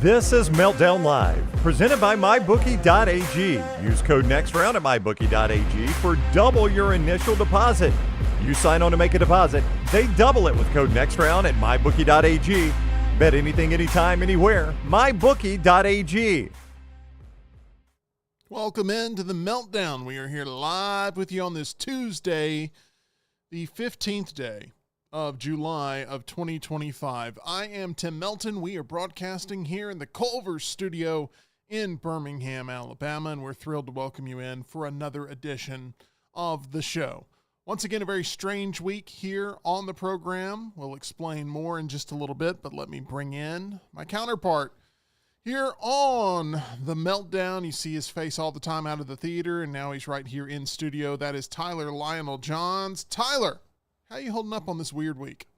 This is Meltdown Live, presented by MyBookie.ag. Use code NEXTROUND at MyBookie.ag for double your initial deposit. You sign on to make a deposit, they double it with code NEXTROUND at MyBookie.ag. Bet anything, anytime, anywhere. MyBookie.ag. Welcome into the Meltdown. We are here live with you on this Tuesday, the 15th day of July of 2025. I am Tim Melton. We are broadcasting here in the Culver studio in Birmingham, Alabama, and we're thrilled to welcome you in for another edition of the show. Once again, a very strange week here on the program. We'll explain more in just a little bit, but let me bring in my counterpart here on the Meltdown. You see his face all the time out of the theater, and now he's right here in studio. That is Tyler Lionel Johns. Tyler, how you holding up on this weird week?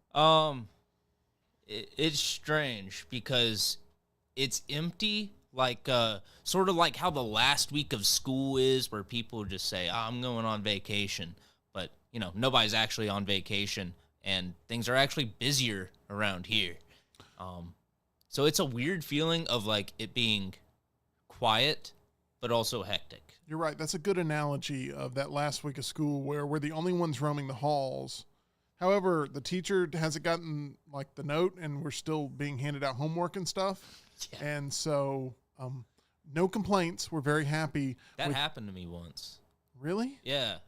It's strange because it's empty, like sort of like how the last week of school is, where people just say, I'm going on vacation, but you know, nobody's actually on vacation, and things are actually busier around here. So it's a weird feeling of like it being quiet, but also hectic. You're right. That's a good analogy of that last week of school where we're the only ones roaming the halls. However, the teacher hasn't gotten like the note, and we're still being handed out homework and stuff. Yeah. And so no complaints. We're very happy. That happened to me once. Really? Yeah.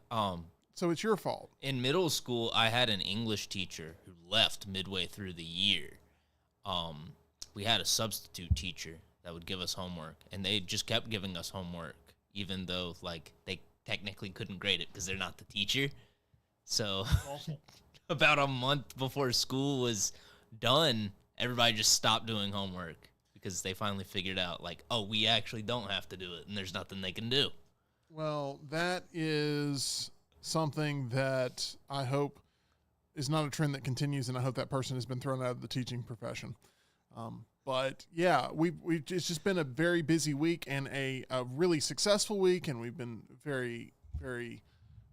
So it's your fault. In middle school, I had an English teacher who left midway through the year. We had a substitute teacher that would give us homework, and they just kept giving us homework, even though like they technically couldn't grade it because they're not the teacher. So about a month before school was done, everybody just stopped doing homework because they finally figured out like, oh, we actually don't have to do it, and there's nothing they can do. Well, that is something that I hope is not a trend that continues, and I hope that person has been thrown out of the teaching profession. But yeah, it's just been a very busy week and a really successful week, and we've been very, very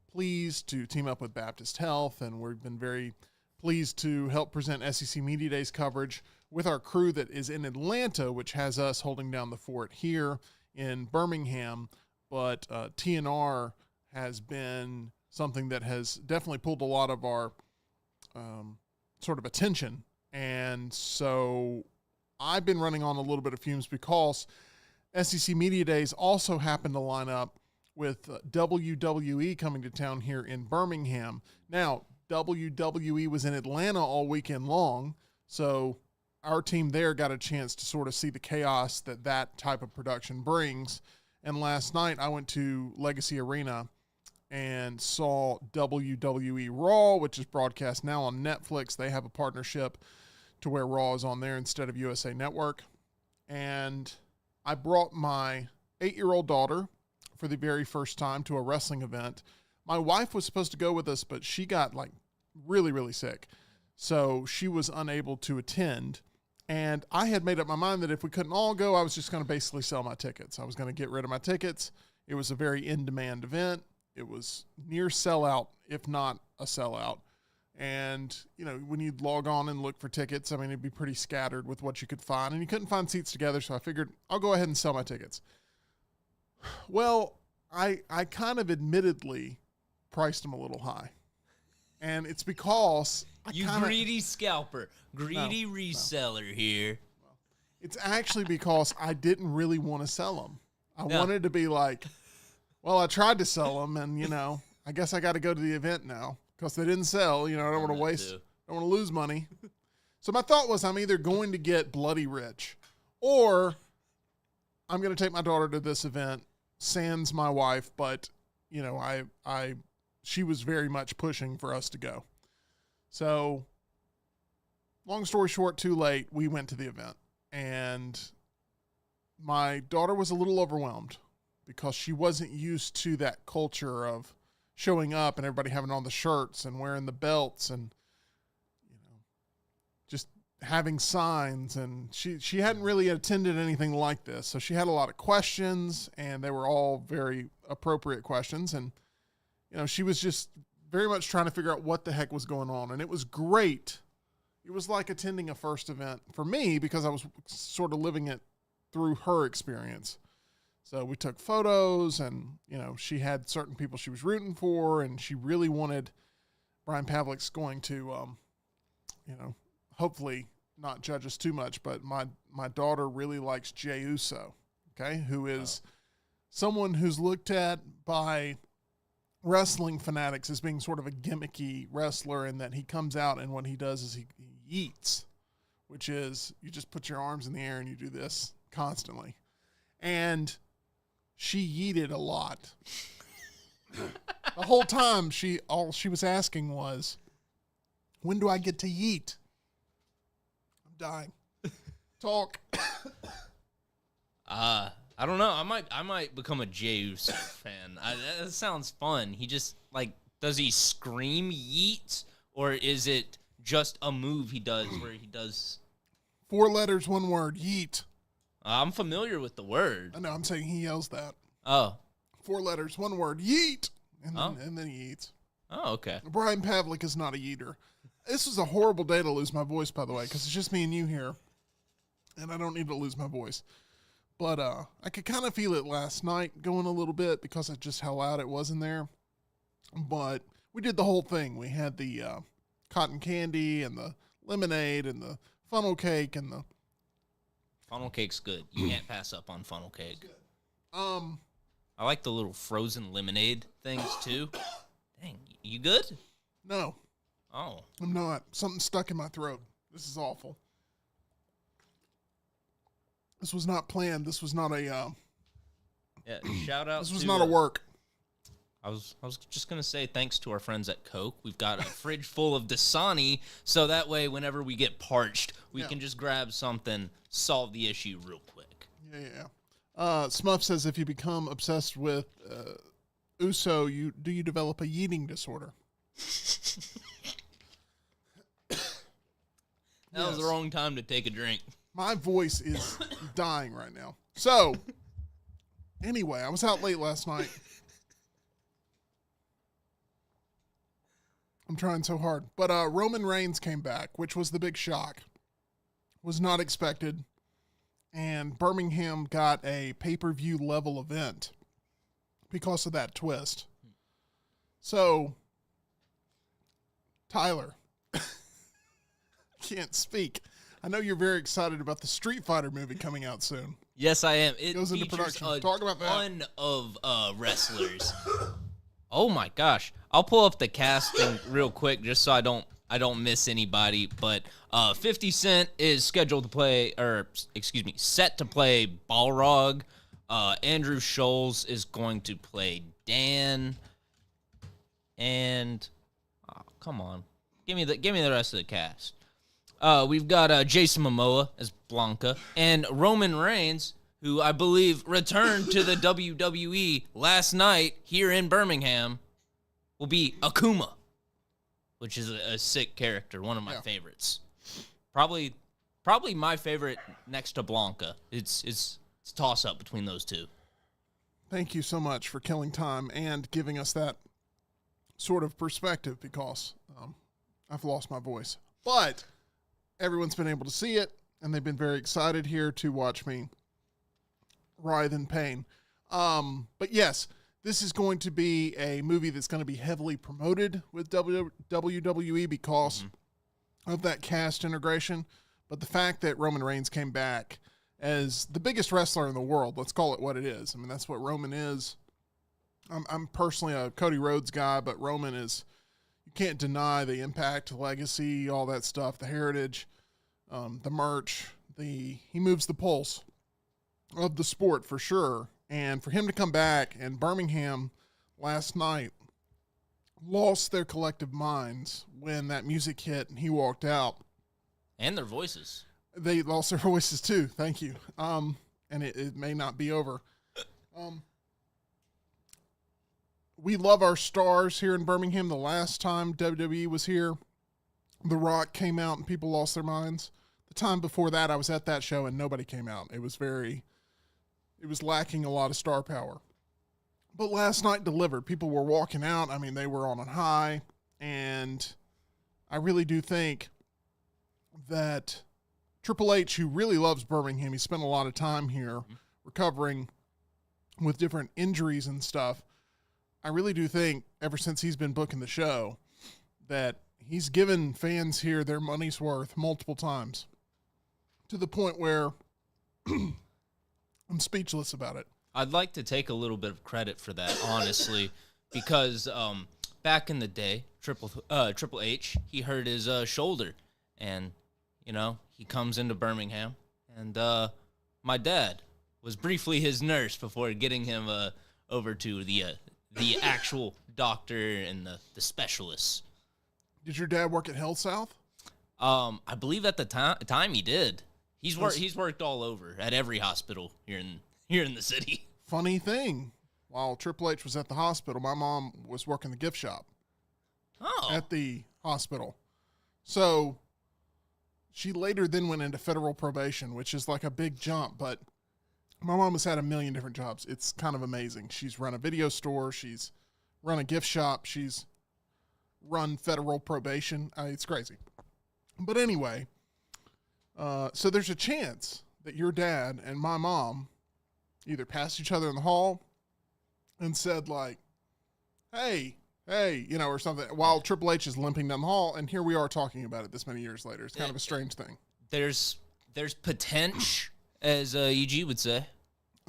pleased to team up with Baptist Health, and we've been very pleased to help present SEC Media Days coverage with our crew that is in Atlanta, which has us holding down the fort here in Birmingham. But TNR has been something that has definitely pulled a lot of our sort of attention. And so I've been running on a little bit of fumes because SEC Media Days also happened to line up with WWE coming to town here in Birmingham. Now, WWE was in Atlanta all weekend long, so our team there got a chance to sort of see the chaos that type of production brings. And last night I went to Legacy Arena and saw WWE Raw, which is broadcast now on Netflix. They have a partnership to where Raw is on there instead of USA Network. And I brought my 8-year-old daughter for the very first time to a wrestling event. My wife was supposed to go with us, but she got like really, really sick. So she was unable to attend. And I had made up my mind that if we couldn't all go, I was just going to basically sell my tickets. I was going to get rid of my tickets. It was a very in-demand event. It was near sellout, if not a sellout. And, you know, when you'd log on and look for tickets, I mean, it'd be pretty scattered with what you could find. And you couldn't find seats together, so I figured I'll go ahead and sell my tickets. Well, I kind of admittedly priced them a little high. And it's because greedy scalper, greedy reseller here. It's actually because I didn't really want to sell them. I wanted to be like, well, I tried to sell them, and, you know, I guess I got to go to the event now because they didn't sell. You know, I don't want to waste, I don't want to lose money. So my thought was I'm either going to get bloody rich or I'm going to take my daughter to this event, sans my wife, but, you know, she was very much pushing for us to go. So long story short, too late, we went to the event, and my daughter was a little overwhelmed because she wasn't used to that culture of showing up and everybody having on the shirts and wearing the belts and, you know, just having signs. And she hadn't really attended anything like this. So she had a lot of questions, and they were all very appropriate questions. And, you know, she was just very much trying to figure out what the heck was going on. And it was great. It was like attending a first event for me because I was sort of living it through her experience. So we took photos, and, you know, she had certain people she was rooting for, and she really wanted Brian Pavlik's going to, you know, hopefully not judge us too much, but my daughter really likes Jey Uso, okay, who is someone who's looked at by wrestling fanatics as being sort of a gimmicky wrestler, and that he comes out and what he does is he yeets, which is you just put your arms in the air and you do this constantly. And she yeeted a lot. The whole time all she was asking was, when do I get to yeet? I'm dying. Talk. I don't know. I might become a Jey Uso fan. That sounds fun. He just, like, does he scream yeet, or is it just a move he does where he does 4 letters, 1 word, yeet. I'm familiar with the word. I know, I'm saying he yells that. Oh. 4 letters, 1 word, yeet. And then he eats. Oh, okay. Brian Pavlik is not a yeeter. This was a horrible day to lose my voice, by the way, because it's just me and you here. And I don't need to lose my voice. But I could kind of feel it last night going a little bit because of just how loud it was in there. But we did the whole thing. We had the cotton candy and the lemonade and the funnel cake and the... Funnel cake's good. You can't pass up on funnel cake. I like the little frozen lemonade things, too. Dang, you good? No. Oh. I'm not. Something stuck in my throat. This is awful. This was not planned. This was not a... yeah, shout out This was to, not a work. I was just going to say thanks to our friends at Coke. We've got a fridge full of Dasani, so that way whenever we get parched, we can just grab something, solve the issue real quick. Yeah. Smuff says if you become obsessed with Uso, do you develop a yeeting disorder? That was the wrong time to take a drink. My voice is dying right now. So, anyway, I was out late last night. I'm trying so hard. But Roman Reigns came back, which was the big shock. Was not expected. And Birmingham got a pay-per-view level event because of that twist. So, Tyler, can't speak. I know you're very excited about the Street Fighter movie coming out soon. Yes, I am. It goes into features production. a Talk about that. ton of wrestlers. Oh my gosh! I'll pull up the casting real quick just so I don't miss anybody. But 50 Cent is scheduled to play, set to play Balrog. Andrew Scholes is going to play Dan. And come on, give me the rest of the cast. We've got Jason Momoa as Blanca, and Roman Reigns, who I believe returned to the WWE last night here in Birmingham, will be Akuma, which is a sick character, one of my favorites. Probably my favorite next to Blanca. It's a toss-up between those two. Thank you so much for killing time and giving us that sort of perspective because I've lost my voice. But everyone's been able to see it, and they've been very excited here to watch me writhe in pain. But yes, this is going to be a movie that's going to be heavily promoted with WWE because of that cast integration. But the fact that Roman Reigns came back as the biggest wrestler in the world, let's call it what it is. I mean, that's what Roman is. I'm personally a Cody Rhodes guy, but Roman is, you can't deny the impact, legacy, all that stuff, the heritage, the merch, he moves the pulse of the sport for sure. And for him to come back, and Birmingham last night lost their collective minds when that music hit and he walked out. And their voices. They lost their voices too. Thank you. And it may not be over. We love our stars here in Birmingham. The last time WWE was here, The Rock came out and people lost their minds. The time before that, I was at that show and nobody came out. It was lacking a lot of star power. But last night delivered. People were walking out. I mean, they were on a high. And I really do think that Triple H, who really loves Birmingham, he spent a lot of time here recovering with different injuries and stuff. I really do think ever since he's been booking the show that he's given fans here their money's worth multiple times to the point where I'm speechless about it. I'd like to take a little bit of credit for that, honestly, because back in the day, Triple H, he hurt his shoulder, and, you know, he comes into Birmingham, and my dad was briefly his nurse before getting him over to the actual doctor and the specialists. Did your dad work at Health South? I believe at the time he did. He's worked all over at every hospital here in the city. Funny thing, while Triple H was at the hospital, my mom was working the gift shop at the hospital. So she later then went into federal probation, which is like a big jump, but my mom has had a million different jobs. It's kind of amazing. She's run a video store. She's run a gift shop. She's run federal probation. It's crazy. But anyway, so there's a chance that your dad and my mom either passed each other in the hall and said like, hey, you know, or something, while Triple H is limping down the hall, and here we are talking about it this many years later. It's kind of a strange thing. There's potential, as EG would say.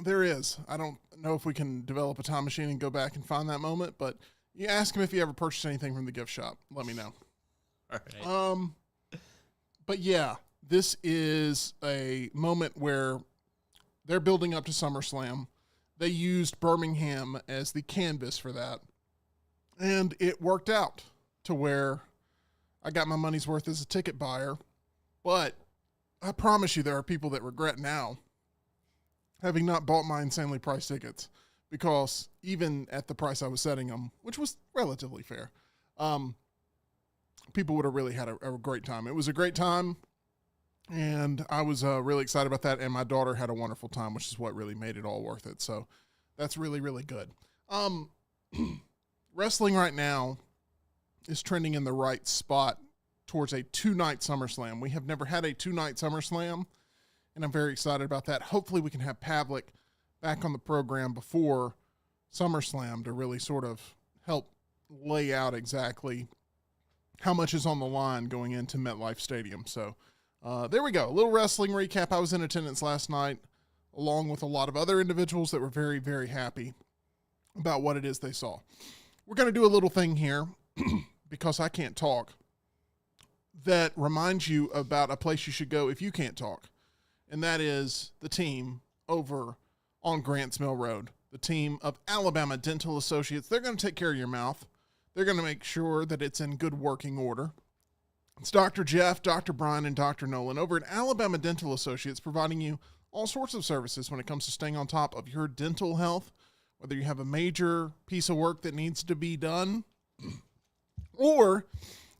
There is. I don't know if we can develop a time machine and go back and find that moment, but you ask him if he ever purchased anything from the gift shop. Let me know. All right. But yeah, this is a moment where they're building up to SummerSlam. They used Birmingham as the canvas for that. And it worked out to where I got my money's worth as a ticket buyer. But I promise you there are people that regret now having not bought my insanely priced tickets, because even at the price I was setting them, which was relatively fair, people would have really had a great time. It was a great time, and I was really excited about that, and my daughter had a wonderful time, which is what really made it all worth it. So that's really, really good. Wrestling right now is trending in the right spot towards a 2-night SummerSlam. We have never had a 2-night SummerSlam, and I'm very excited about that. Hopefully we can have Pavlik back on the program before SummerSlam to really sort of help lay out exactly how much is on the line going into MetLife Stadium. So there we go. A little wrestling recap. I was in attendance last night, along with a lot of other individuals that were very, very happy about what it is they saw. We're going to do a little thing here because I can't talk that reminds you about a place you should go if you can't talk. And that is the team over on Grants Mill Road, the team of Alabama Dental Associates. They're going to take care of your mouth. They're going to make sure that it's in good working order. It's Dr. Jeff, Dr. Brian, and Dr. Nolan over at Alabama Dental Associates, providing you all sorts of services when it comes to staying on top of your dental health, whether you have a major piece of work that needs to be done or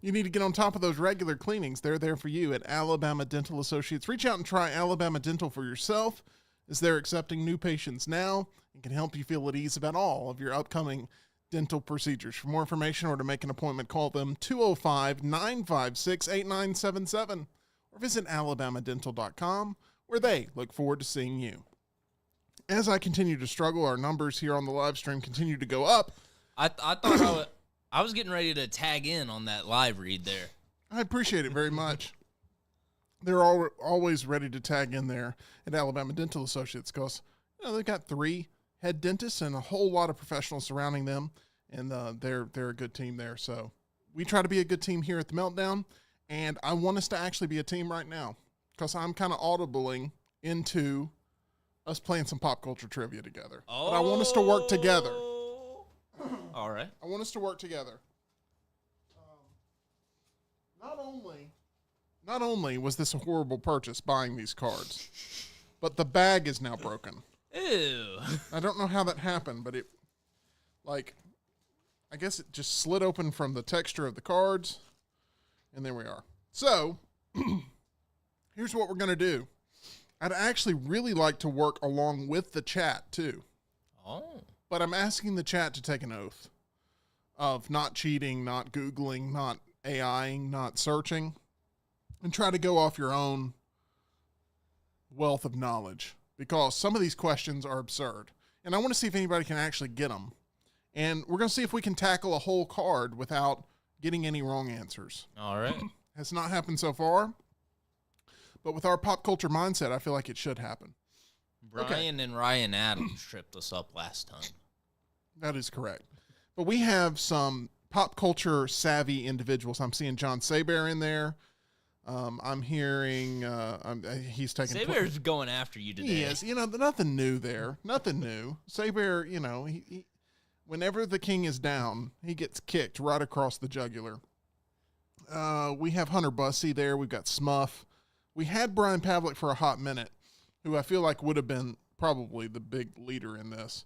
you need to get on top of those regular cleanings. They're there for you at Alabama Dental Associates. Reach out and try Alabama Dental for yourself, as they're accepting new patients now and can help you feel at ease about all of your upcoming dental procedures. For more information or to make an appointment, call them 205-956-8977 or visit alabamadental.com, where they look forward to seeing you. As I continue to struggle, our numbers here on the live stream continue to go up. I thought I was getting ready to tag in on that live read there. I appreciate it very much. They're always ready to tag in there at Alabama Dental Associates because they've got 3 head dentists and a whole lot of professionals surrounding them, and they're a good team there. So we try to be a good team here at the Meltdown, and I want us to actually be a team right now because I'm kind of audibling into us playing some pop culture trivia together. But I want us to work together. All right. I want us to work together. Not only was this a horrible purchase buying these cards, but the bag is now broken. Ew. I don't know how that happened, but I guess it just slid open from the texture of the cards, and there we are. So, here's what we're going to do. I'd actually really like to work along with the chat, too. Oh. But I'm asking the chat to take an oath of not cheating, not Googling, not AIing, not searching, and try to go off your own wealth of knowledge because some of these questions are absurd. And I want to see if anybody can actually get them. And we're going to see if we can tackle a whole card without getting any wrong answers. All right. Has not happened so far. But with our pop culture mindset, I feel like it should happen. Brian and Ryan Adams tripped us up last time. That is correct. But we have some pop culture savvy individuals. I'm seeing John Saber in there. I'm hearing he's taking. Saber's going after you today. He is. Nothing new there. Nothing new. Saber, he whenever the king is down, he gets kicked right across the jugular. We have Hunter Bussey there. We've got Smuff. We had Brian Pavlik for a hot minute, who I feel like would have been probably the big leader in this.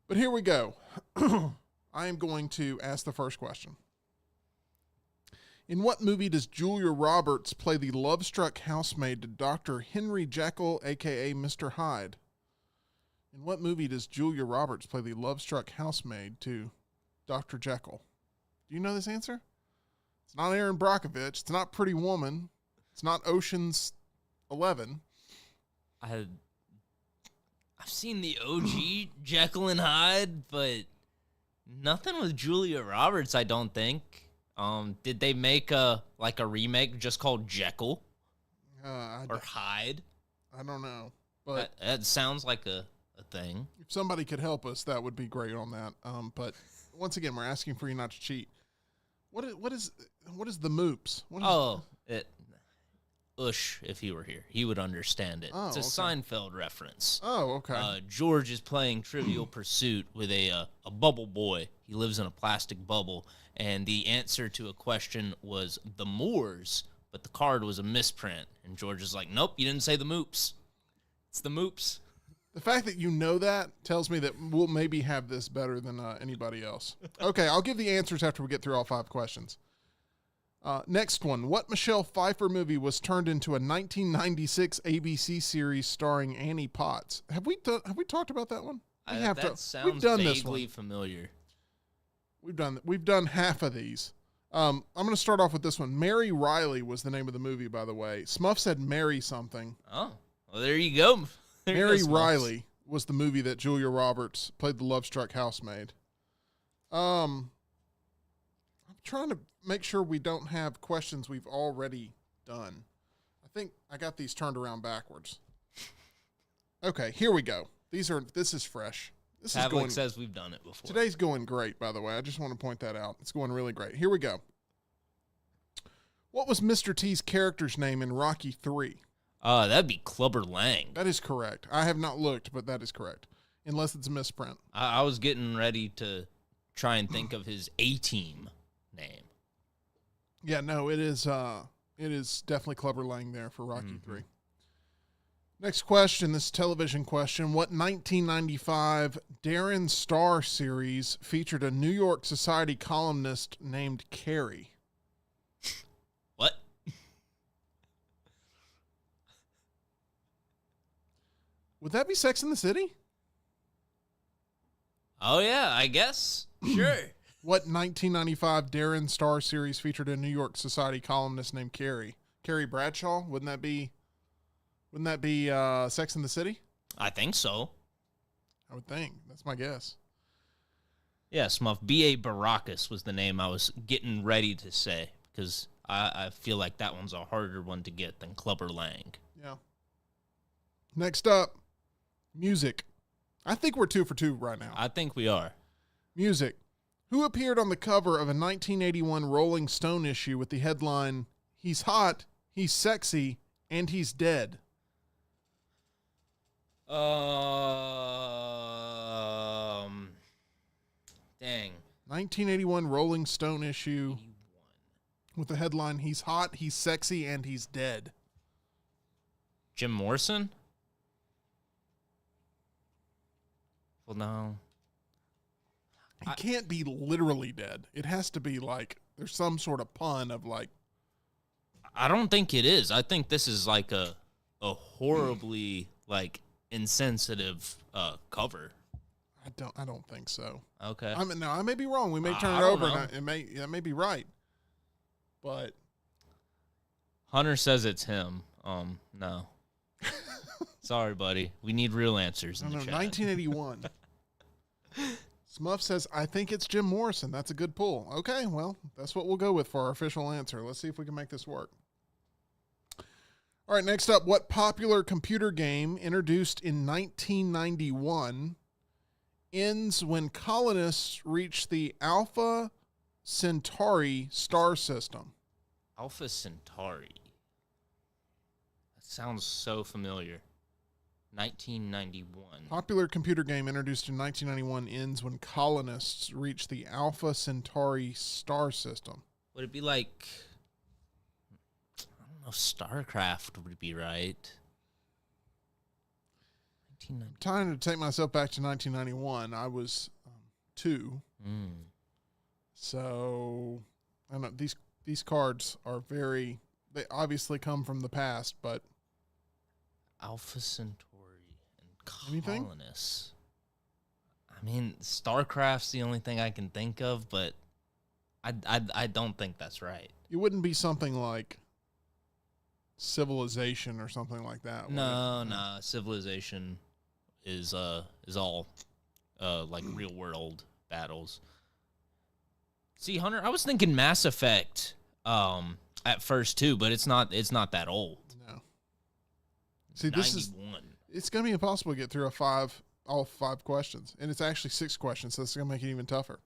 But here we go. I am going to ask the first question. In what movie does Julia Roberts play the love-struck housemaid to Dr. Henry Jekyll, a.k.a. Mr. Hyde? In what movie does Julia Roberts play the love-struck housemaid to Dr. Jekyll? Do you know this answer? It's not Aaron Brockovich. It's not Pretty Woman. It's not Ocean's 11. I've seen the OG Jekyll and Hyde, but nothing with Julia Roberts, I don't think. Did they make a remake just called Jekyll or Hyde? I don't know, but that sounds like a thing. If somebody could help us, that would be great on that. But once again, we're asking for you not to cheat. What is the moops? Ush, if he were here, he would understand it. It's a Seinfeld reference. Oh, okay. George is playing Trivial Pursuit with a bubble boy. He lives in a plastic bubble, and the answer to a question was the Moors, but the card was a misprint. And George is like, nope, you didn't say the moops. It's the moops. The fact that you know that tells me that we'll maybe have this better than anybody else. Okay, I'll give the answers after we get through all 5 questions. Next one. What Michelle Pfeiffer movie was turned into a 1996 ABC series starring Annie Potts? Have we talked about that one? Sounds vaguely familiar. We've done half of these. I'm going to start off with this one. Mary Riley was the name of the movie, by the way. Smuff said Mary something. Oh, well, there you go. Mary Riley was the movie that Julia Roberts played the love-struck housemaid. I'm trying to make sure we don't have questions we've already done. I think I got these turned around backwards. Okay, here we go. This is fresh. Pavlik says we've done it before. Today's going great, by the way. I just want to point that out. It's going really great. Here we go. What was Mr. T's character's name in Rocky 3? That'd be Clubber Lang. That is correct. I have not looked, but that is correct. Unless it's a misprint. I was getting ready to try and think of his A-team name. Yeah, no, it is definitely Clubber Lang there for Rocky 3. Next question, this television question. What 1995 Darren Star series featured a New York Society columnist named Carrie? What? Would that be Sex and the City? Oh, yeah, I guess. Sure. What 1995 Darren Star series featured a New York Society columnist named Carrie? Carrie Bradshaw? Wouldn't that be Sex and the City? I think so. I would think. That's my guess. Yeah, Smuff. B.A. Baracus was the name I was getting ready to say because I feel like that one's a harder one to get than Clubber Lang. Yeah. Next up, music. I think we're 2 for 2 right now. I think we are. Music. Who appeared on the cover of a 1981 Rolling Stone issue with the headline, "He's hot, he's sexy, and he's dead"? Dang. 1981 Rolling Stone issue with the headline, "He's hot, he's sexy, and he's dead." Jim Morrison? Well, no. He can't be literally dead. It has to be like, there's some sort of pun of like. I don't think it is. I think this is like a horribly like insensitive cover. I don't think so. Okay. I may be wrong. We may turn it over and that may be right. But Hunter says it's him. No. Sorry, buddy. We need real answers in No, the chat. 1981. Smuff says, I think it's Jim Morrison. That's a good pull. Okay, well, that's what we'll go with for our official answer. Let's see if we can make this work. All right, next up, what popular computer game introduced in 1991 ends when colonists reach the Alpha Centauri star system? Alpha Centauri. That sounds so familiar. 1991. Popular computer game introduced in 1991 ends when colonists reach the Alpha Centauri star system. Would it be like, I don't know, StarCraft would be right? 1990. Trying to take myself back to 1991. I was 2. So, I know these cards are they obviously come from the past, but Alpha Centauri and Anything? colonists. I mean, StarCraft's the only thing I can think of, but I don't think that's right. it wouldn't be something like Civilization or something like that. would No, it? no. Civilization is all like real world battles. See, Hunter, I was thinking Mass Effect at first too, but it's not that old. No. See, this is 91. it's going to be impossible to get through all 5 questions, and it's actually 6 questions, so it's going to make it even tougher.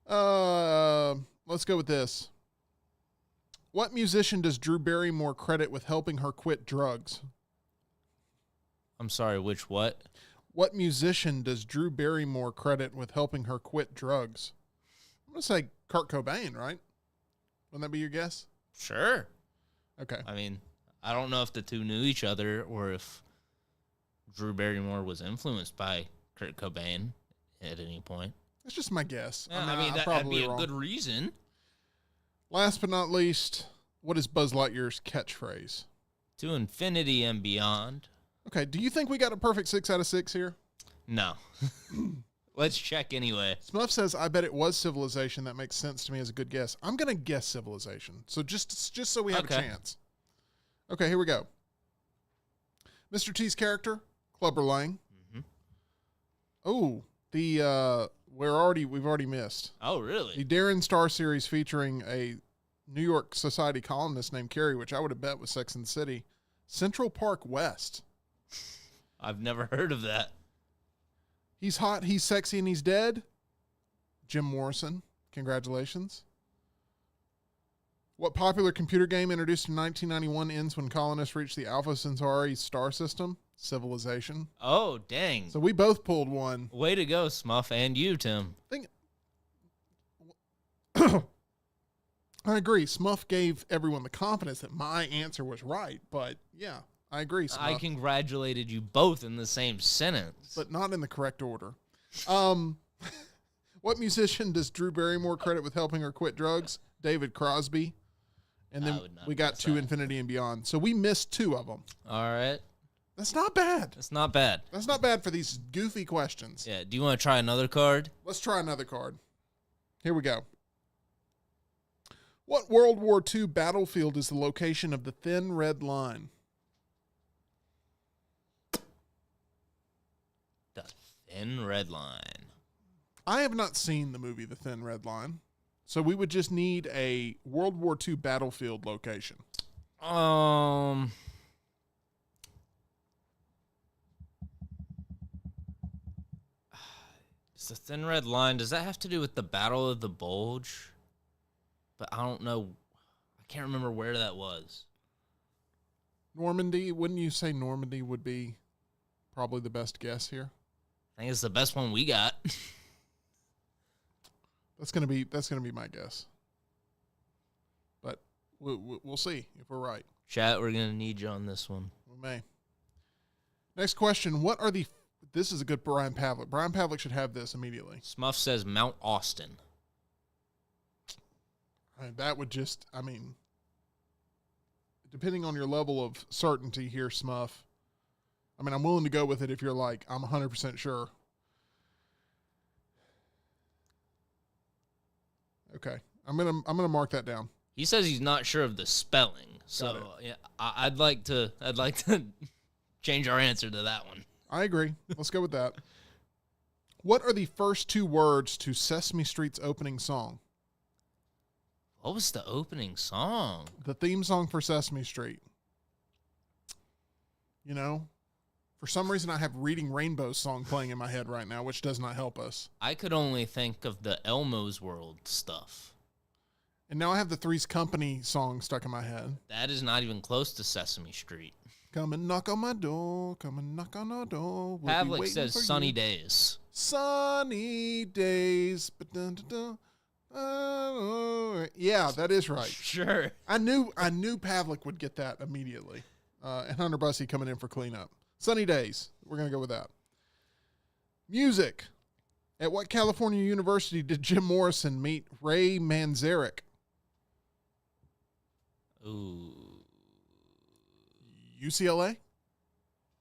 Let's go with this. What musician does Drew Barrymore credit with helping her quit drugs? I'm sorry, which what? What musician does Drew Barrymore credit with helping her quit drugs? I'm going to say Kurt Cobain, right? Wouldn't that be your guess? Sure. Okay. I mean, I don't know if the two knew each other or if Drew Barrymore was influenced by Kurt Cobain at any point. That's just my guess. Yeah, I'm that'd probably be a wrong. good reason. Last but not least, what is Buzz Lightyear's catchphrase? To infinity and beyond. Okay, do you think we got a perfect 6 out of 6 here? No. Let's check anyway. Smuff says, I bet it was Civilization. That makes sense to me as a good guess. I'm going to guess Civilization. So just so we have a Okay. chance. Okay, here we go. Mr. T's character, Clubber Lang. Mhm. Oh, we've already missed. Oh, really? The Darren Star series featuring a New York Society columnist named Carrie, which I would have bet was Sex and the City. Central Park West. I've never heard of that. He's hot, he's sexy, and he's dead. Jim Morrison. Congratulations. What popular computer game introduced in 1991 ends when colonists reach the Alpha Centauri star system? Civilization. Oh, dang. So we both pulled one. Way to go, Smuff, and you, Tim. I agree. Smuff gave everyone the confidence that my answer was right, but yeah, I agree, Smuff. I congratulated you both in the same sentence. But not in the correct order. What musician does Drew Barrymore credit with helping her quit drugs? David Crosby. And then I would not we got guess To that. Infinity and Beyond. So we missed 2 of them. All right. That's not bad. That's not bad. That's not bad for these goofy questions. Yeah. Do you want to try another card? Let's try another card. Here we go. What World War II battlefield is the location of the Thin Red Line? The Thin Red Line. I have not seen the movie The Thin Red Line, so we would just need a World War II battlefield location. It's the Thin Red Line. Does that have to do with the Battle of the Bulge? But I don't know. I can't remember where that was. Normandy, wouldn't you say Normandy would be probably the best guess here? I think it's the best one we got. That's gonna be my guess. But we'll see if we're right. Chat, we're going to need you on this one. We may. Next question: This is a good Brian Pavlik. Brian Pavlik should have this immediately. Smuff says Mount Austin. That would just, depending on your level of certainty here, Smuff. I'm willing to go with it if you're like, I'm 100% sure. Okay, I'm gonna mark that down. He says he's not sure of the spelling. Got So yeah, I'd like to change our answer to that one. I agree. Let's go with that. What are the first two words to Sesame Street's opening song? What was the opening song? The theme song for Sesame Street. You know, for some reason I have Reading Rainbow's song playing in my head right now, which does not help us. I could only think of the Elmo's World stuff. And now I have the Three's Company song stuck in my head. That is not even close to Sesame Street. Come and knock on my door. Come and knock on our door. We'll be Pavlik waiting says for sunny you. days. Sunny days. Yeah, that is right. Sure. I knew Pavlik would get that immediately. And Hunter Bussey coming in for cleanup. Sunny days. We're going to go with that. Music. At what California university did Jim Morrison meet Ray Manzarek? Ooh. UCLA?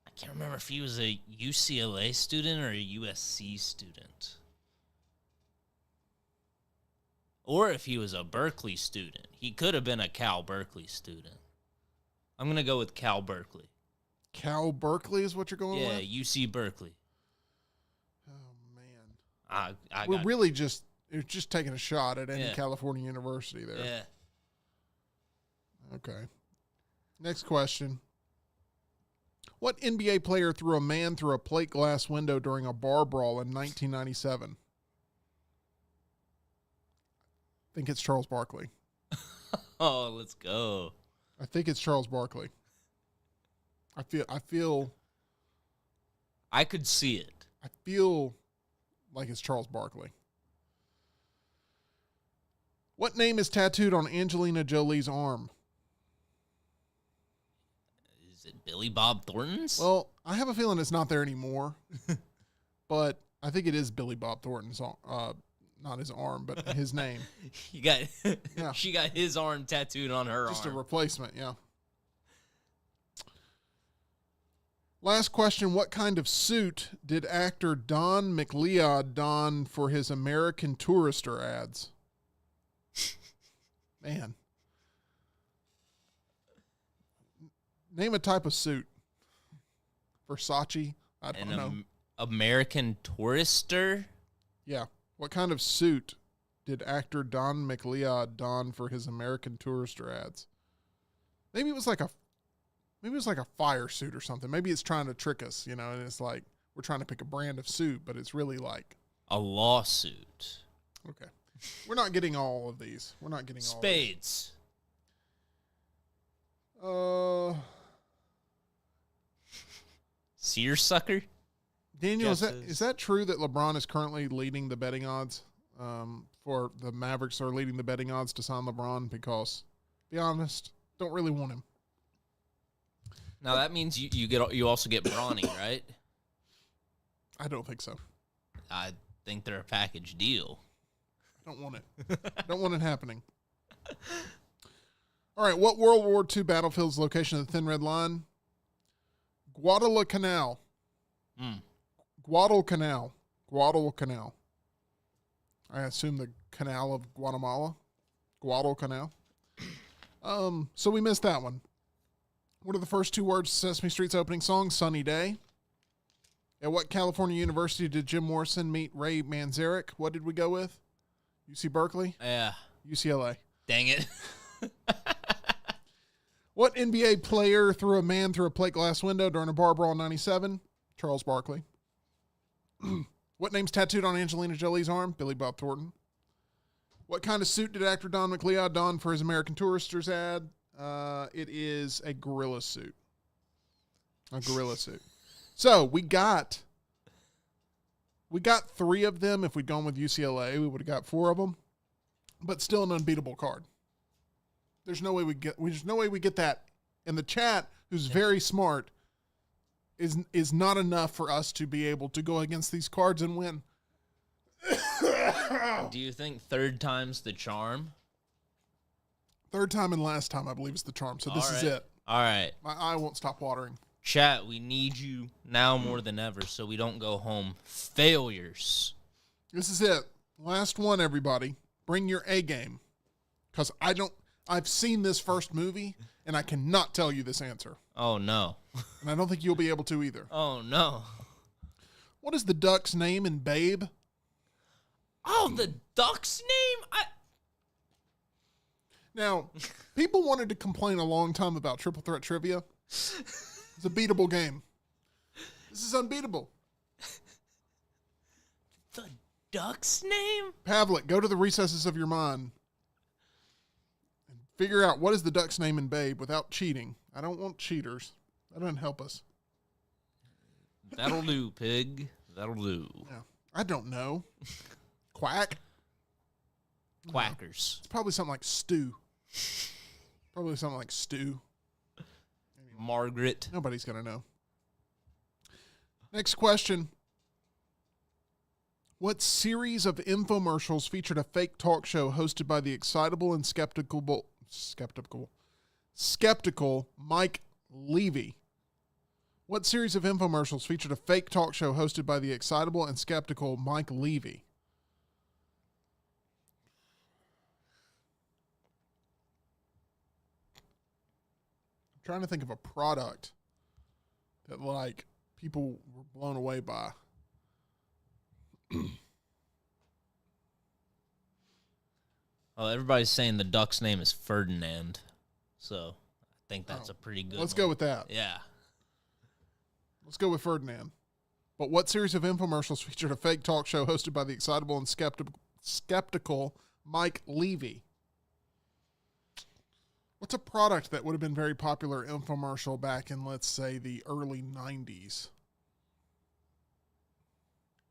I can't remember if he was a UCLA student or a USC student. Or if he was a Berkeley student. He could have been a Cal Berkeley student. I'm going to go with Cal Berkeley. Cal Berkeley is what you're going Yeah, with? UC Berkeley. Oh, man. I got Really just taking a shot at any Yeah. California university there. Yeah. Okay. Next question. What NBA player threw a man through a plate glass window during a bar brawl in 1997? I think it's Charles Barkley. Oh, let's go. I think it's Charles Barkley. I feel I could see it. like it's Charles Barkley. What name is tattooed on Angelina Jolie's arm? Is it Billy Bob Thornton's? Well, I have a feeling it's not there anymore, but I think it is Billy Bob Thornton's, not his arm, but his name. You got Yeah. She got his arm tattooed on her Just arm. a replacement, yeah. Last question. What kind of suit did actor Don McLeod don for his American Tourister ads? Man. Name a type of suit. Versace? I don't know. American Tourister? Yeah. What kind of suit did actor Don McLeod don for his American Tourister ads? Maybe it was like a fire suit or something. Maybe it's trying to trick us, and it's like we're trying to pick a brand of suit, but it's really like A lawsuit. okay. We're not getting all of these. We're not getting all Spades. of these. Seersucker? Daniel, is Guesses. that true that LeBron is currently leading the betting odds? For the Mavericks are leading the betting odds to sign LeBron because, be honest, don't really want him. Now that means you also get Bronny, right? I don't think so. I think they're a package deal. I don't want it. Don't want it happening. All right, what World War II battlefield's location of the Thin Red Line? Guadalcanal. Guadalcanal. Guadalcanal. I assume the Canal of Guatemala. Guadalcanal. So we missed that one. What are the first two words of Sesame Street's opening song? Sunny Day. At what California university did Jim Morrison meet Ray Manzarek? What did we go with? UC Berkeley? Yeah. UCLA. Dang it. What NBA player threw a man through a plate glass window during a bar brawl in 97? Charles Barkley. What name's tattooed on Angelina Jolie's arm? Billy Bob Thornton. What kind of suit did actor Don McLeod don for his American Touristers ad? It is a gorilla suit. A gorilla suit. So we got three of them. If we'd gone with UCLA, we would have got four of them. But still an unbeatable card. There's no way we get that. And the chat, who's very smart, is not enough for us to be able to go against these cards and win. Do you think third time's the charm? Third time and last time, I believe, is the charm. So this All is right. it. All right. My eye won't stop watering. Chat, we need you now more than ever so we don't go home failures. This is it. Last one, everybody. Bring your A game. Because I've seen this first movie, and I cannot tell you this answer. Oh, no. And I don't think you'll be able to either. Oh, no. What is the duck's name in Babe? Oh, the duck's name? Now, people wanted to complain a long time about Triple Threat Trivia. It's a beatable game. This is unbeatable. The duck's name? Pavlik, go to the recesses of your mind and figure out what is the duck's name in Babe without cheating. I don't want cheaters. That doesn't help us. That'll do, pig. That'll do. Yeah. I don't know. Quack? Quackers. It's probably something like stew. Probably something like stew. Margaret. Nobody's going to know. Next question. What series of infomercials featured a fake talk show hosted by the excitable and skeptical Mike Levy? What series of infomercials featured a fake talk show hosted by the excitable and skeptical Mike Levy? I'm trying to think of a product that, like, people were blown away by. Oh, everybody's saying the duck's name is Ferdinand. So I think that's a pretty good Let's one. go with that. Yeah. Let's go with Ferdinand. But what series of infomercials featured a fake talk show hosted by the excitable and skeptical Mike Levy? What's a product that would have been very popular infomercial back in, let's say, the early 90s?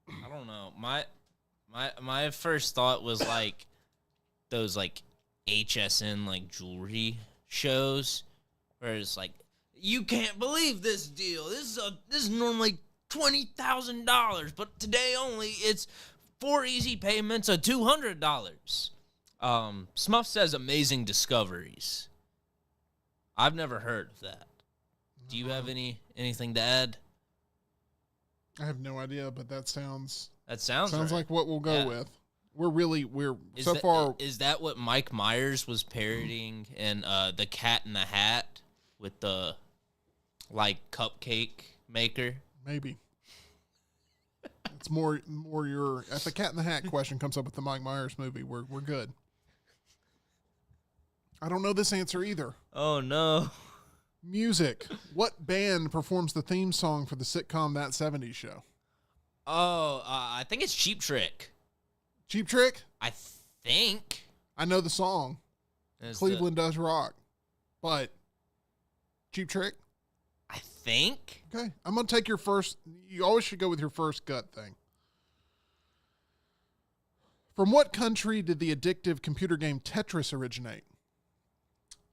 I don't know. My first thought was like those like HSN like jewelry shows where it's like, you can't believe this deal. This is normally $20,000, but today only it's 4 easy payments of $200. Smuff says amazing discoveries. I've never heard of that. Do you have anything to add? I have no idea, but that sounds Sounds right. like what we'll go with. Is that what Mike Myers was parodying in the Cat in the Hat with the like cupcake maker? Maybe. It's more your if the Cat in the Hat question comes up with the Mike Myers movie, we're good. I don't know this answer either. Oh no. Music. What band performs the theme song for the sitcom That 70s Show? Oh, I think it's Cheap Trick. Cheap Trick? I think. I know the song. Cleveland Does Rock. But Cheap Trick? I think. Okay. I'm going to take your first. You always should go with your first gut thing. From what country did the addictive computer game Tetris originate?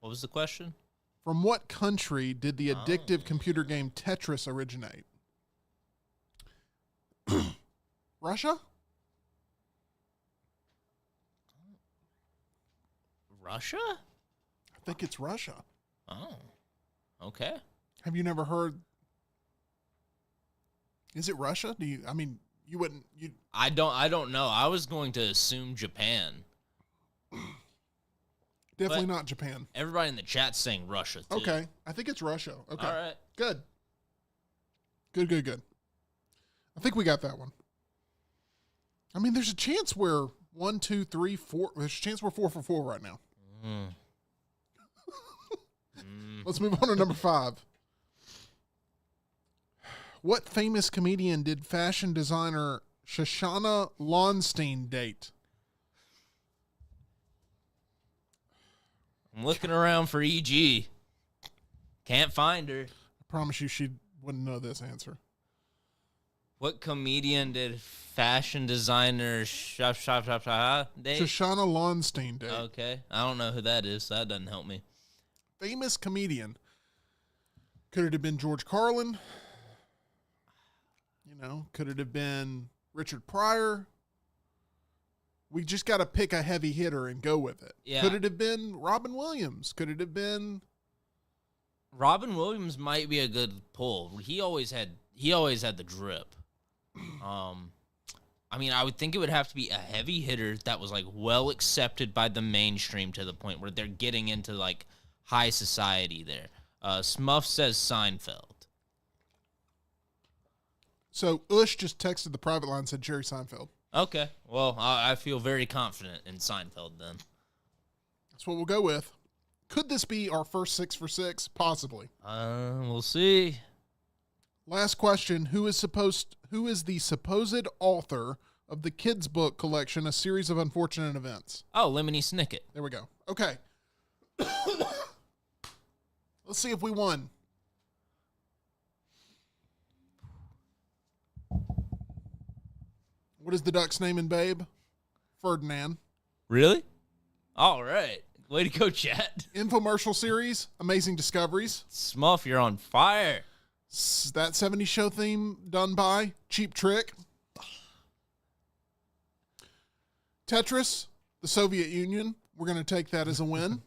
What was the question? From what country did the addictive computer game Tetris originate? Russia? Russia? I think it's Russia. Oh. Okay. Have you never heard? Is it Russia? You wouldn't. I don't know. I was going to assume Japan. Definitely not Japan. Everybody in the chat's saying Russia, too. Okay. I think it's Russia. Okay. All right. Good. Good. I think we got that one. I mean, there's a chance we're 1, 2, 3, 4. There's a chance we're 4 for 4 right now. Let's move on to number 5. What famous comedian did fashion designer Shoshana Lonstein date? I'm looking around for EG. Can't find her. I promise you she wouldn't know this answer. What comedian did fashion designer date? Shoshana Lonstein date. Okay. I don't know who that is. So that doesn't help me. Famous comedian. Could it have been George Carlin? Could it have been Richard Pryor? We just got to pick a heavy hitter and go with it. Yeah. Could it have been Robin Williams? Could it have been? Robin Williams might be a good pull. He always had the drip. I would think it would have to be a heavy hitter that was like well accepted by the mainstream to the point where they're getting into like high society there. Smuff says Seinfeld. So Ush just texted the private line and said Jerry Seinfeld. Okay. Well, I feel very confident in Seinfeld then. That's what we'll go with. Could this be our first 6 for 6? Possibly. We'll see. Last question. Who is the supposed author of the kids' book collection, A Series of Unfortunate Events? Oh, Lemony Snicket. There we go. Okay. Let's see if we won. What is the duck's name in Babe? Ferdinand. Really? All right. Way to go, chat. Infomercial series, Amazing Discoveries. Smuff, you're on fire. That 70s show theme done by Cheap Trick. Tetris, the Soviet Union. We're going to take that as a win.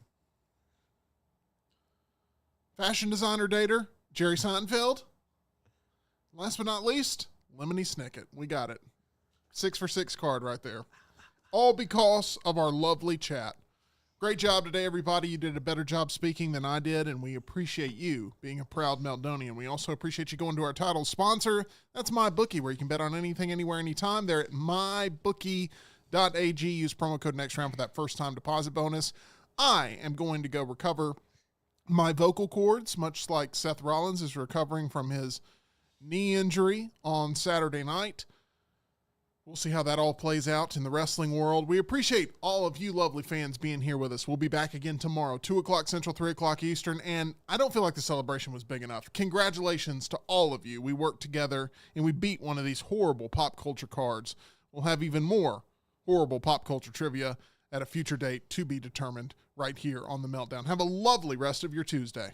Fashion designer dater, Jerry Seinfeld. Last but not least, Lemony Snicket. We got it. 6 for 6 card right there. All because of our lovely chat. Great job today, everybody. You did a better job speaking than I did, and we appreciate you being a proud Meltdonian. We also appreciate you going to our title sponsor. That's MyBookie, where you can bet on anything, anywhere, anytime. They're at mybookie.ag. Use promo code NEXTROUND for that first-time deposit bonus. I am going to go recover my vocal cords, much like Seth Rollins is recovering from his knee injury on Saturday night. We'll see how that all plays out in the wrestling world. We appreciate all of you lovely fans being here with us. We'll be back again tomorrow, 2 o'clock Central, 3 o'clock Eastern, and I don't feel like the celebration was big enough. Congratulations to all of you. We worked together, and we beat one of these horrible pop culture cards. We'll have even more horrible pop culture trivia at a future date to be determined right here on The Meltdown. Have a lovely rest of your Tuesday.